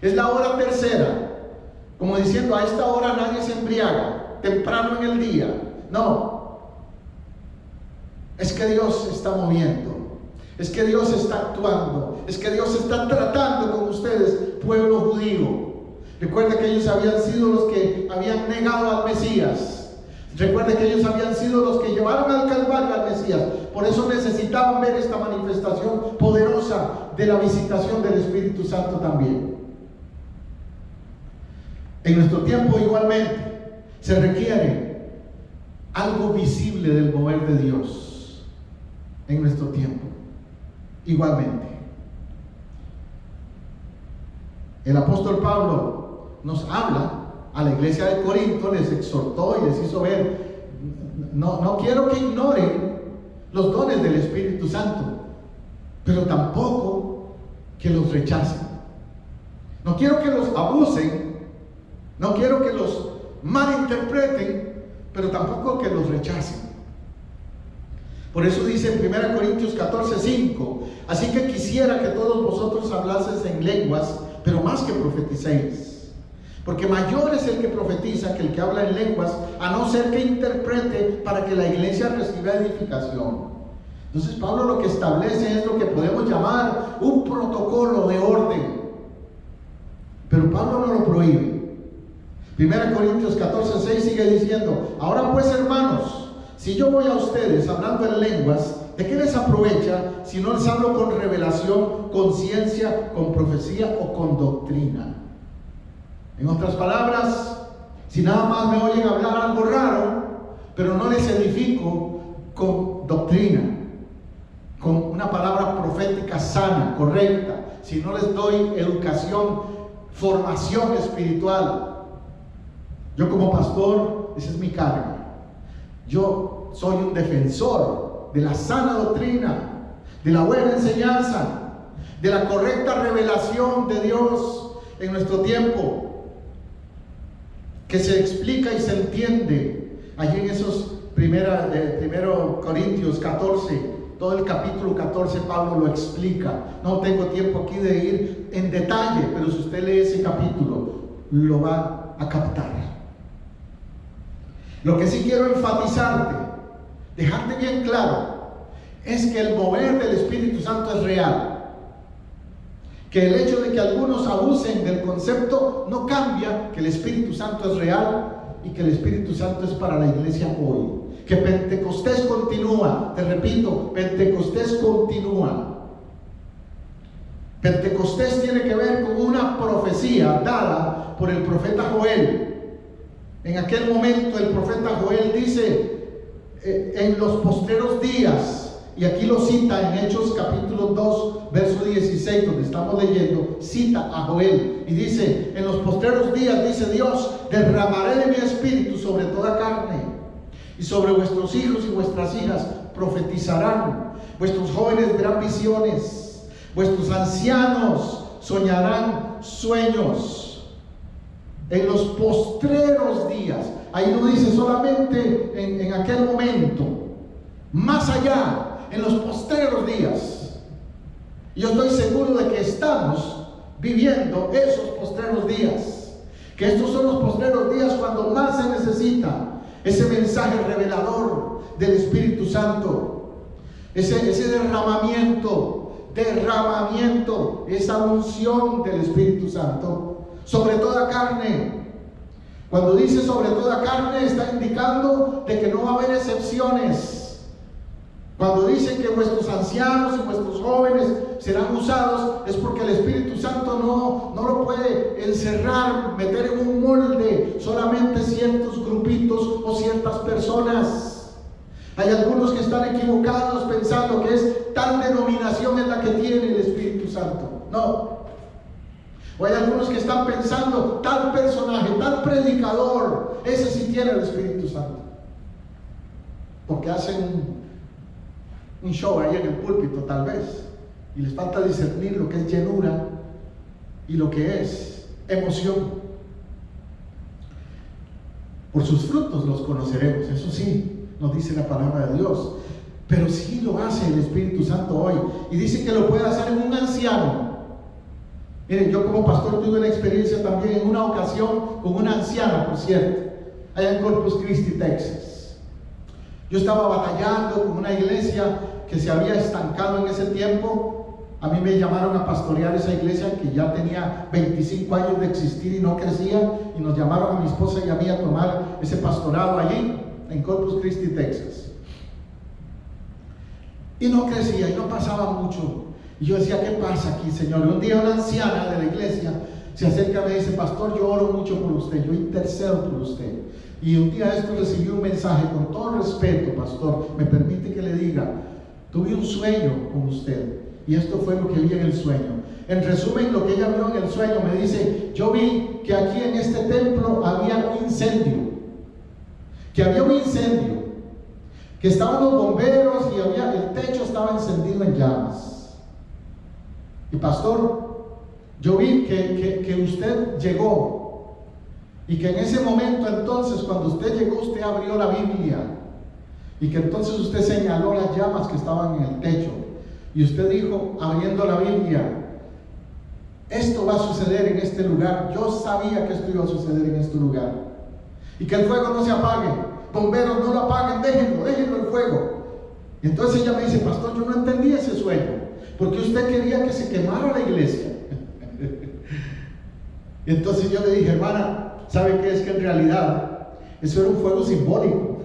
Es la hora tercera, como diciendo: a esta hora nadie se embriaga, temprano en el día. No, es que Dios está moviendo, es que Dios está actuando, es que Dios está tratando con ustedes, pueblo judío. Recuerda que ellos habían sido los que habían negado al Mesías. Recuerda que ellos habían sido los que llevaron al Calvario al Mesías. Por eso necesitaban ver esta manifestación poderosa de la visitación del Espíritu Santo también. En nuestro tiempo igualmente se requiere algo visible del mover de Dios. En nuestro tiempo igualmente. El apóstol Pablo nos habla a la iglesia de Corinto, les exhortó y les hizo ver: no quiero que ignoren los dones del Espíritu Santo, pero tampoco que los rechacen. No quiero que los abusen, no quiero que los malinterpreten, pero tampoco que los rechacen. Por eso dice en 1 Corintios 14:5: así que quisiera que todos vosotros hablaseis en lenguas, pero más que profeticéis. Porque mayor es el que profetiza que el que habla en lenguas, a no ser que interprete para que la iglesia reciba edificación. Entonces Pablo lo que establece es lo que podemos llamar un protocolo de orden. Pero Pablo no lo prohíbe. 1 Corintios 14:6 sigue diciendo: ahora pues, hermanos, si yo voy a ustedes hablando en lenguas, ¿de qué les aprovecha si no les hablo con revelación, con ciencia, con profecía o con doctrina? En otras palabras, si nada más me oyen hablar algo raro, pero no les edifico con doctrina, con una palabra profética sana, correcta, si no les doy educación, formación espiritual. Yo como pastor, esa es mi carga. Yo soy un defensor de la sana doctrina, de la buena enseñanza, de la correcta revelación de Dios en nuestro tiempo, que se explica y se entiende allí en esos primero Corintios 14, todo el capítulo 14 Pablo lo explica. No tengo tiempo aquí de ir en detalle, pero si usted lee ese capítulo lo va a captar. Lo que sí quiero enfatizarte, dejarte bien claro, es que el mover del Espíritu Santo es real. Que el hecho de que algunos abusen del concepto no cambia que el Espíritu Santo es real y que el Espíritu Santo es para la iglesia hoy. Que Pentecostés continúa, te repito, Pentecostés continúa. Pentecostés tiene que ver con una profecía dada por el profeta Joel. En aquel momento el profeta Joel dice: en los postreros días, y aquí lo cita en Hechos capítulo 2, verso 16, donde estamos leyendo, cita a Joel y dice: en los postreros días, dice Dios, derramaré de mi espíritu sobre toda carne, y sobre vuestros hijos y vuestras hijas profetizarán, vuestros jóvenes verán visiones, vuestros ancianos soñarán sueños. En los postreros días, ahí no dice solamente en aquel momento, más allá, en los postreros días. Y yo estoy seguro de que estamos viviendo esos postreros días, que estos son los postreros días cuando más se necesita ese mensaje revelador del Espíritu Santo, ese derramamiento, esa unción del Espíritu Santo sobre toda carne. Cuando dice sobre toda carne, está indicando de que no va a haber excepciones. Cuando dice que vuestros ancianos y vuestros jóvenes serán usados, es porque el Espíritu Santo no lo puede encerrar, meter en un molde solamente ciertos grupitos o ciertas personas. Hay algunos que están equivocados pensando que es tal denominación es la que tiene el Espíritu Santo. No. O hay algunos que están pensando tal personaje, tal predicador, ese sí tiene el Espíritu Santo, porque hacen un show ahí en el púlpito tal vez, y les falta discernir lo que es llenura y lo que es emoción. Por sus frutos los conoceremos, eso sí, nos dice la palabra de Dios, pero sí lo hace el Espíritu Santo hoy, y dice que lo puede hacer en un anciano. Miren, yo como pastor tuve una experiencia también en una ocasión con una anciana, por cierto, allá en Corpus Christi, Texas. Yo estaba batallando con una iglesia que se había estancado en ese tiempo. A mí me llamaron a pastorear esa iglesia que ya tenía 25 años de existir y no crecía, y nos llamaron a mi esposa y a mí a tomar ese pastorado allí en Corpus Christi, Texas. Y no crecía y no pasaba mucho. Y yo decía, ¿qué pasa aquí, Señor? Y un día una anciana de la iglesia se acerca y me dice, pastor, yo oro mucho por usted, yo intercedo por usted. Y un día de esto recibí un mensaje, con todo respeto, pastor, me permite que le diga, tuve un sueño con usted, y esto fue lo que vi en el sueño. En resumen, lo que ella vio en el sueño, me dice, yo vi que aquí en este templo había un incendio, que estaban los bomberos y el techo estaba encendido en llamas. Y pastor, yo vi que usted llegó, y que en ese momento entonces, cuando usted llegó, usted abrió la Biblia, y que entonces usted señaló las llamas que estaban en el techo, y usted dijo, abriendo la Biblia, esto va a suceder en este lugar. Yo sabía que esto iba a suceder en este lugar, y que el fuego no se apague. Bomberos, no lo apaguen, déjenlo el fuego. Y entonces ella me dice, pastor, yo no entendí ese sueño, porque usted quería que se quemara la iglesia. Y entonces yo le dije, hermana, ¿sabe qué es? Que en realidad eso era un fuego simbólico.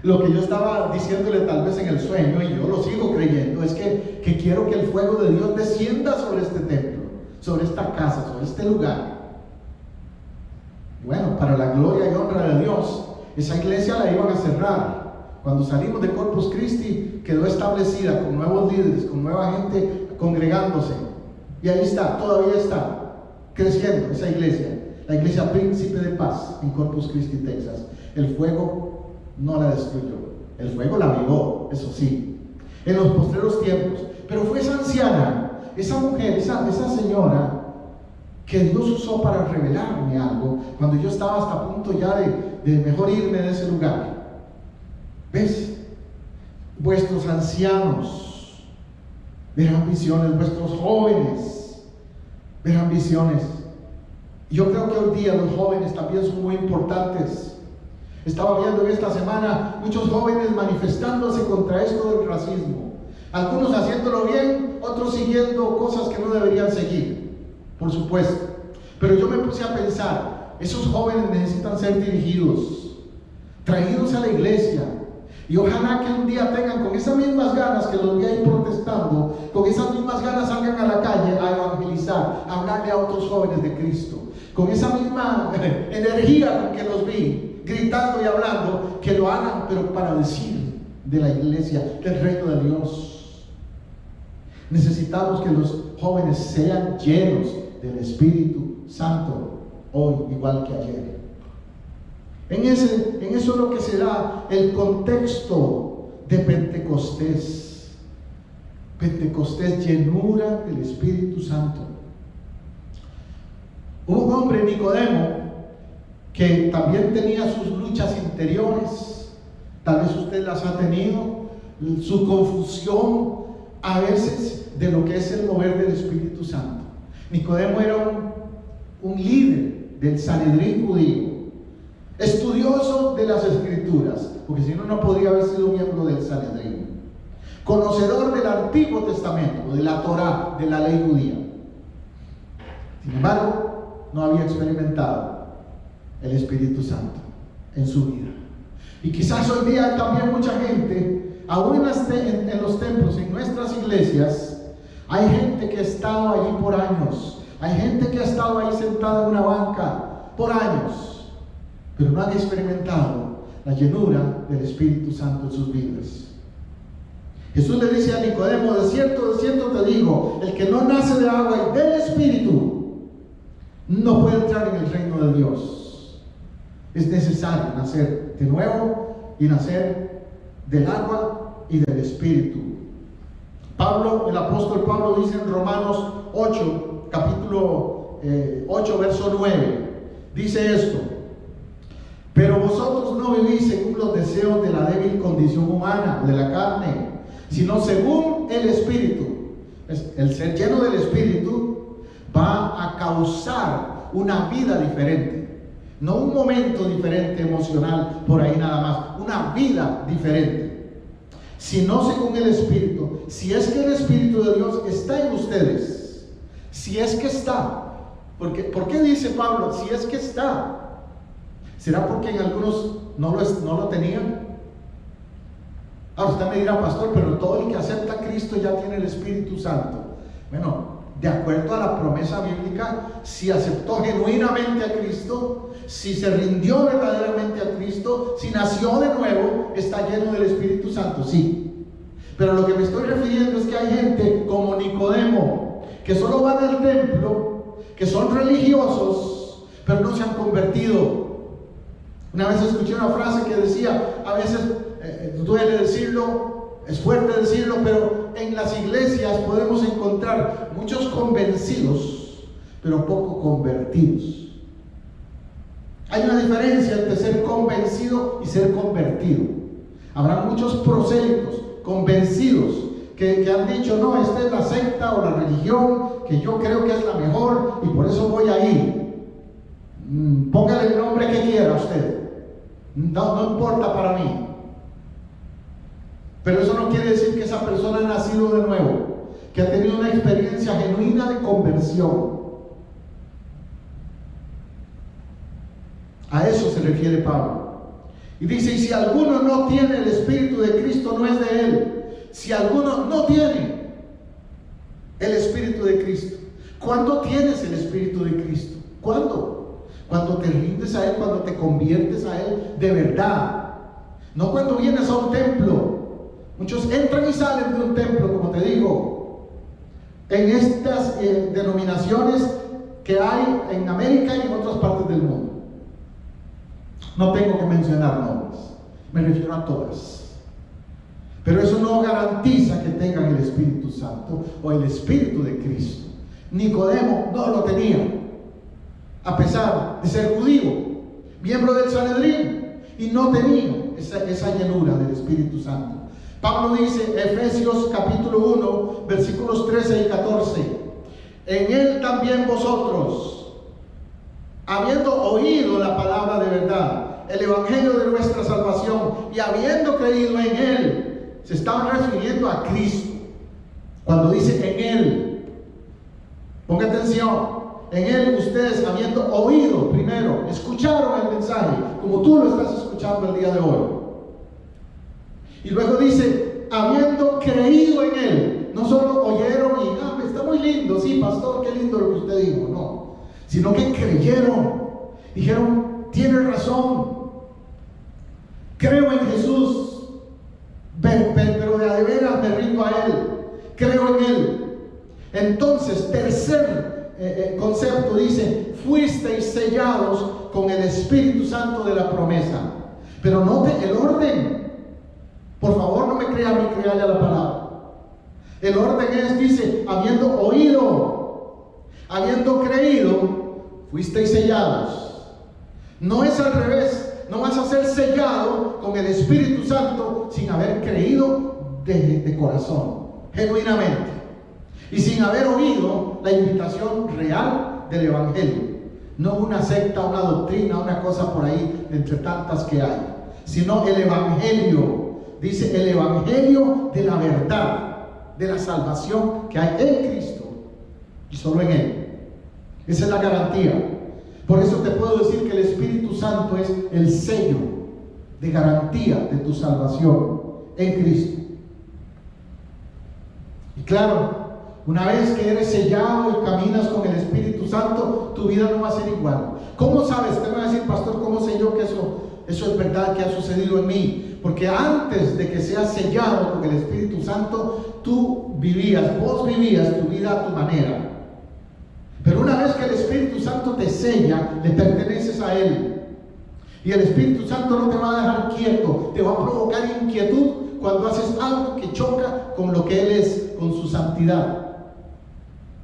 Lo que yo estaba diciéndole tal vez en el sueño, y yo lo sigo creyendo, es que quiero que el fuego de Dios descienda sobre este templo, sobre esta casa, sobre este lugar. Bueno, para la gloria y honra de Dios, esa iglesia la iban a cerrar. Cuando salimos de Corpus Christi, quedó establecida con nuevos líderes, con nueva gente congregándose, y ahí está, todavía está creciendo esa iglesia, la iglesia Príncipe de Paz en Corpus Christi, Texas. El fuego no la destruyó, el fuego la avivó, eso sí, en los postreros tiempos. Pero fue esa anciana, esa mujer, esa señora, que Dios usó para revelarme algo cuando yo estaba hasta a punto ya de mejor irme de ese lugar. ¿Ves? Vuestros ancianos verán visiones, vuestros jóvenes verán visiones. Yo creo que hoy día los jóvenes también son muy importantes. Estaba viendo en esta semana muchos jóvenes manifestándose contra esto del racismo. Algunos haciéndolo bien, otros siguiendo cosas que no deberían seguir, por supuesto. Pero yo me puse a pensar, esos jóvenes necesitan ser dirigidos, traídos a la iglesia. Y ojalá que un día tengan con esas mismas ganas que los vi ahí protestando, con esas mismas ganas salgan a la calle a evangelizar, a hablarle a otros jóvenes de Cristo, con esa misma energía con que los vi gritando y hablando, que lo hagan, pero para decir de la iglesia, del reino de Dios. Necesitamos que los jóvenes sean llenos del Espíritu Santo hoy, igual que ayer. En eso es lo que será el contexto de Pentecostés. Pentecostés, llenura del Espíritu Santo. Hubo un hombre, Nicodemo, que también tenía sus luchas interiores. Tal vez usted las ha tenido, su confusión a veces de lo que es el mover del Espíritu Santo. Nicodemo era un líder del Sanedrín judío, estudioso de las Escrituras, porque si no, no podría haber sido miembro del Sanedrín, conocedor del Antiguo Testamento, de la Torá, de la ley judía. Sin embargo, no había experimentado el Espíritu Santo en su vida. Y quizás hoy día también mucha gente, aún en los templos, en nuestras iglesias, hay gente que ha estado allí por años, hay gente que ha estado ahí sentada en una banca por años, pero no han experimentado la llenura del Espíritu Santo en sus vidas. Jesús le dice a Nicodemo: de cierto te digo, el que no nace de agua y del Espíritu no puede entrar en el reino de Dios. Es necesario nacer de nuevo y nacer del agua y del Espíritu. El apóstol Pablo dice en Romanos 8, capítulo 8, verso 9, dice esto: pero vosotros no vivís según los deseos de la débil condición humana, de la carne, sino según el Espíritu. El ser lleno del Espíritu va a causar una vida diferente, no un momento diferente emocional por ahí nada más, una vida diferente, sino según el Espíritu. Si es que el Espíritu de Dios está en ustedes, si es que está, ¿por qué dice Pablo si es que está? ¿Será porque en algunos no lo tenían? Ahora usted me dirá: pastor, pero todo el que acepta a Cristo ya tiene el Espíritu Santo. Bueno, de acuerdo a la promesa bíblica, si aceptó genuinamente a Cristo, si se rindió verdaderamente a Cristo, si nació de nuevo, está lleno del Espíritu Santo, sí. Pero lo que me estoy refiriendo es que hay gente como Nicodemo, que solo van al templo, que son religiosos, pero no se han convertido. Una vez escuché una frase que decía, a veces duele decirlo, es fuerte decirlo, pero en las iglesias podemos encontrar muchos convencidos, pero poco convertidos. Hay una diferencia entre ser convencido y ser convertido. Habrá muchos prosélitos convencidos que han dicho: no, esta es la secta o la religión que yo creo que es la mejor y por eso voy ahí. Póngale el nombre que quiera usted, no importa para mí. Pero eso no quiere decir que esa persona ha nacido de nuevo, que ha tenido una experiencia genuina de conversión. A eso se refiere Pablo. Y dice: y si alguno no tiene el Espíritu de Cristo, no es de él. Si alguno no tiene el Espíritu de Cristo. ¿Cuándo tienes el Espíritu de Cristo? ¿Cuándo? Cuando te rindes a Él, cuando te conviertes a Él de verdad. No cuando vienes a un templo. Muchos entran y salen de un templo, como te digo, en estas denominaciones que hay en América y en otras partes del mundo. No tengo que mencionar nombres, me refiero a todas. Pero eso no garantiza que tengan el Espíritu Santo o el Espíritu de Cristo. Nicodemo no lo tenía, a pesar de ser judío, miembro del Sanedrín, y no tenía esa llenura del Espíritu Santo. Pablo dice, Efesios capítulo 1, versículos 13 y 14: en él también vosotros, habiendo oído la palabra de verdad, el evangelio de nuestra salvación, y habiendo creído en él, se estaba refiriendo a Cristo. Cuando dice en él, ponga atención, en él ustedes, habiendo oído primero, escucharon el mensaje, como tú lo estás escuchando el día de hoy. Y luego dice, habiendo creído en él. No solo oyeron y está muy lindo, sí, pastor, qué lindo lo que usted dijo, no, sino que creyeron, dijeron, tiene razón, creo en Jesús, pero de veras me rindo a él, creo en él. Entonces, tercer concepto dice, fuisteis sellados con el Espíritu Santo de la promesa. Pero note el orden. Por favor, no me crea a mí, créale a la palabra. El orden dice, habiendo oído, habiendo creído, fuisteis sellados. No es al revés, no vas a ser sellado con el Espíritu Santo sin haber creído de corazón, genuinamente, y sin haber oído la invitación real del Evangelio, no una secta, una doctrina, una cosa por ahí entre tantas que hay, sino el Evangelio. Dice el Evangelio de la verdad, de la salvación que hay en Cristo y solo en Él. Esa es la garantía. Por eso te puedo decir que el Espíritu Santo es el sello de garantía de tu salvación en Cristo. Y claro, una vez que eres sellado y caminas con el Espíritu Santo, tu vida no va a ser igual. ¿Cómo sabes? Usted me va a decir, pastor, ¿cómo sé yo que eso es verdad, que ha sucedido en mí? Porque antes de que seas sellado con el Espíritu Santo, vos vivías tu vida a tu manera. Pero una vez que el Espíritu Santo te sella, le perteneces a Él. Y el Espíritu Santo no te va a dejar quieto, te va a provocar inquietud cuando haces algo que choca con lo que Él es, con su santidad.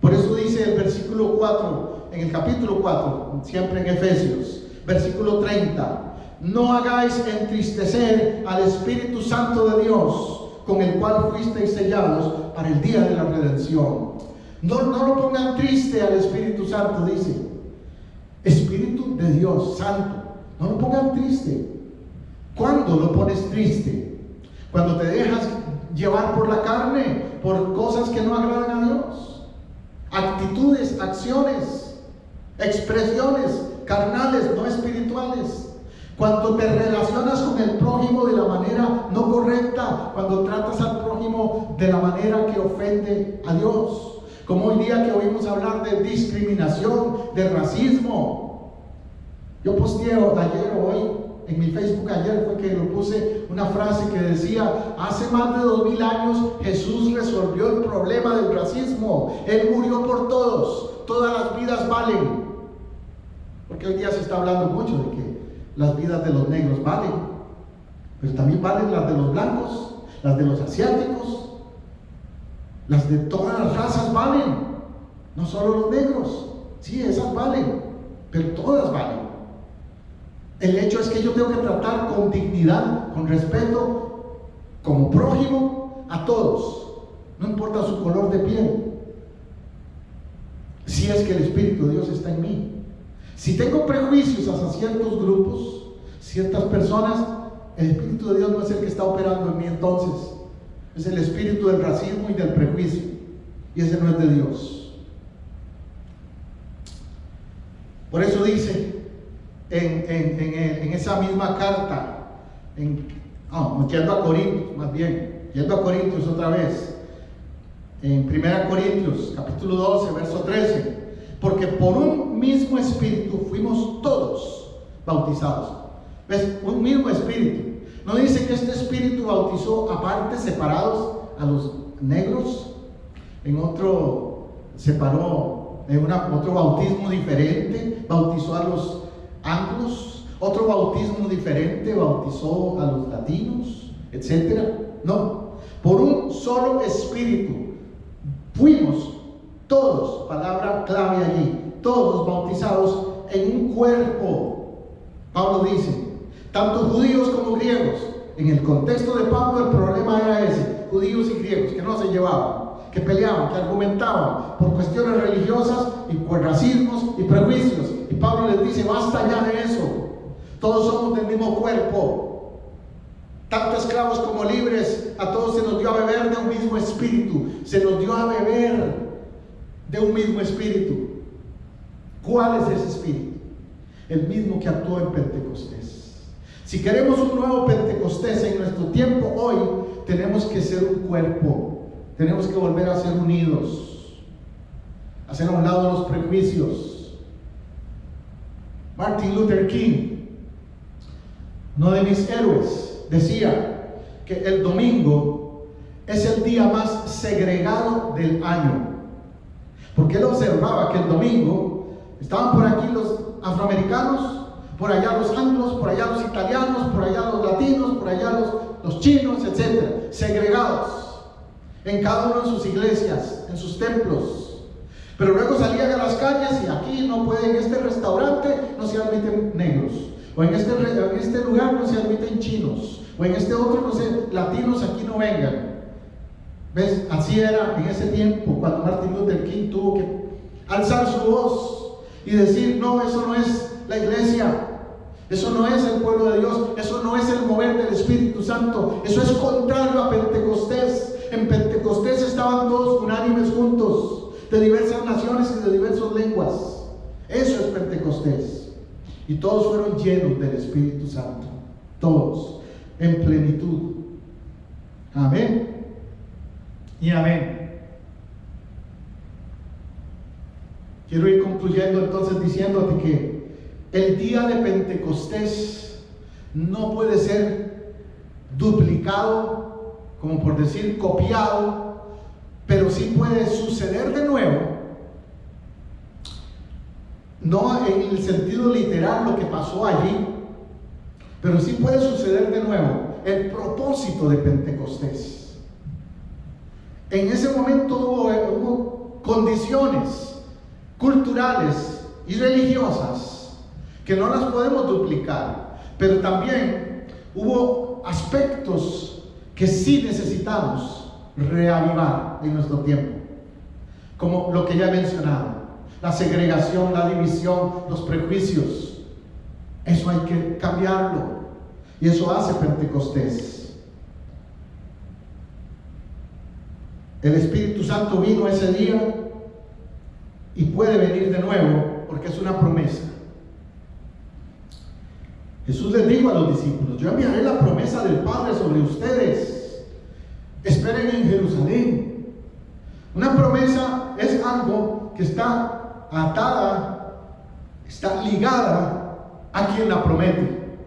Por eso dice el versículo 4, en el capítulo 4, siempre en Efesios, versículo 30, no hagáis entristecer al Espíritu Santo de Dios, con el cual fuisteis sellados para el día de la redención. No lo pongan triste al Espíritu Santo, dice. Espíritu de Dios Santo. No lo pongan triste. ¿Cuándo lo pones triste? Cuando te dejas llevar por la carne, por cosas que no agradan a Dios. Actitudes, acciones, expresiones carnales, no espirituales. Cuando te relacionas con el prójimo de la manera no correcta, cuando tratas al prójimo de la manera que ofende a Dios. Como hoy día que oímos hablar de discriminación, de racismo. Yo posteé ayer o hoy, en mi Facebook ayer fue que lo puse, una frase que decía: hace más de 2000 años Jesús resolvió el problema del racismo. Él murió por todos, todas las vidas valen. Porque hoy día se está hablando mucho de que las vidas de los negros valen, pero también valen las de los blancos, las de los asiáticos. Las de todas las razas valen, no solo los negros. Sí, esas valen, pero todas valen. El hecho es que yo tengo que tratar con dignidad, con respeto, como prójimo a todos, no importa su color de piel, si es que el Espíritu de Dios está en mí. Si tengo prejuicios hacia ciertos grupos, ciertas personas, el Espíritu de Dios no es el que está operando en mí entonces. Es el espíritu del racismo y del prejuicio, y ese no es de Dios. Por eso dice en esa misma carta, yendo a Corintios otra vez, en 1 Corintios capítulo 12, verso 13, porque por un mismo espíritu fuimos todos bautizados. ¿Ves? Un mismo espíritu. No dice que este espíritu bautizó aparte, separados a los negros, en otro separó, en otro bautismo diferente, bautizó a los anglos, otro bautismo diferente, bautizó a los latinos, etc. No, por un solo espíritu fuimos todos, palabra clave allí, todos bautizados en un cuerpo. Pablo dice, tanto judíos como griegos. En el contexto de Pablo el problema era ese, judíos y griegos que no se llevaban, que peleaban, que argumentaban por cuestiones religiosas y por racismos y prejuicios. Y Pablo les dice, basta ya de eso, todos somos del mismo cuerpo, tanto esclavos como libres, a todos se nos dio a beber de un mismo espíritu, se nos dio a beber de un mismo espíritu. ¿Cuál es ese espíritu? El mismo que actuó en Pentecostés. Si queremos un nuevo Pentecostés en nuestro tiempo hoy, tenemos que ser un cuerpo, tenemos que volver a ser unidos, hacer a un lado los prejuicios. Martin Luther King, uno de mis héroes, decía que el domingo es el día más segregado del año, porque él observaba que el domingo estaban por aquí los afroamericanos, por allá los anglos, por allá los italianos, por allá los latinos, por allá los chinos, etc. Segregados, en cada uno en sus iglesias, en sus templos. Pero luego salían a las calles y aquí no pueden, en este restaurante no se admiten negros, o en este lugar no se admiten chinos, o en este otro no sé, latinos aquí no vengan. ¿Ves? Así era en ese tiempo, cuando Martin Luther King tuvo que alzar su voz y decir: no, eso no es la iglesia, eso no es el pueblo de Dios, eso no es el mover del Espíritu Santo, eso es contrario a Pentecostés. En Pentecostés estaban todos unánimes juntos, de diversas naciones y de diversas lenguas. Eso es Pentecostés. Y todos fueron llenos del Espíritu Santo, todos, en plenitud. Amén y amén. Quiero ir concluyendo entonces diciéndote que el día de Pentecostés no puede ser duplicado, como por decir copiado, pero sí puede suceder de nuevo, no en el sentido literal lo que pasó allí, pero sí puede suceder de nuevo el propósito de Pentecostés. En ese momento hubo condiciones culturales y religiosas que no las podemos duplicar, pero también hubo aspectos que sí necesitamos reavivar en nuestro tiempo, como lo que ya he mencionado: la segregación, la división, los prejuicios. Eso hay que cambiarlo, y eso hace Pentecostés. El Espíritu Santo vino ese día y puede venir de nuevo, porque es una promesa. Jesús les dijo a los discípulos: yo enviaré la promesa del Padre sobre ustedes, esperen en Jerusalén. Una promesa es algo que está atada, está ligada a quien la promete.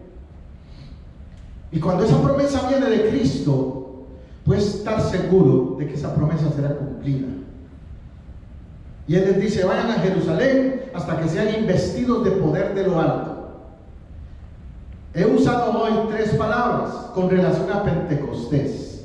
Y cuando esa promesa viene de Cristo, puedes estar seguro de que esa promesa será cumplida. Y Él les dice: vayan a Jerusalén hasta que sean investidos de poder de lo alto. He usado hoy 3 palabras con relación a Pentecostés.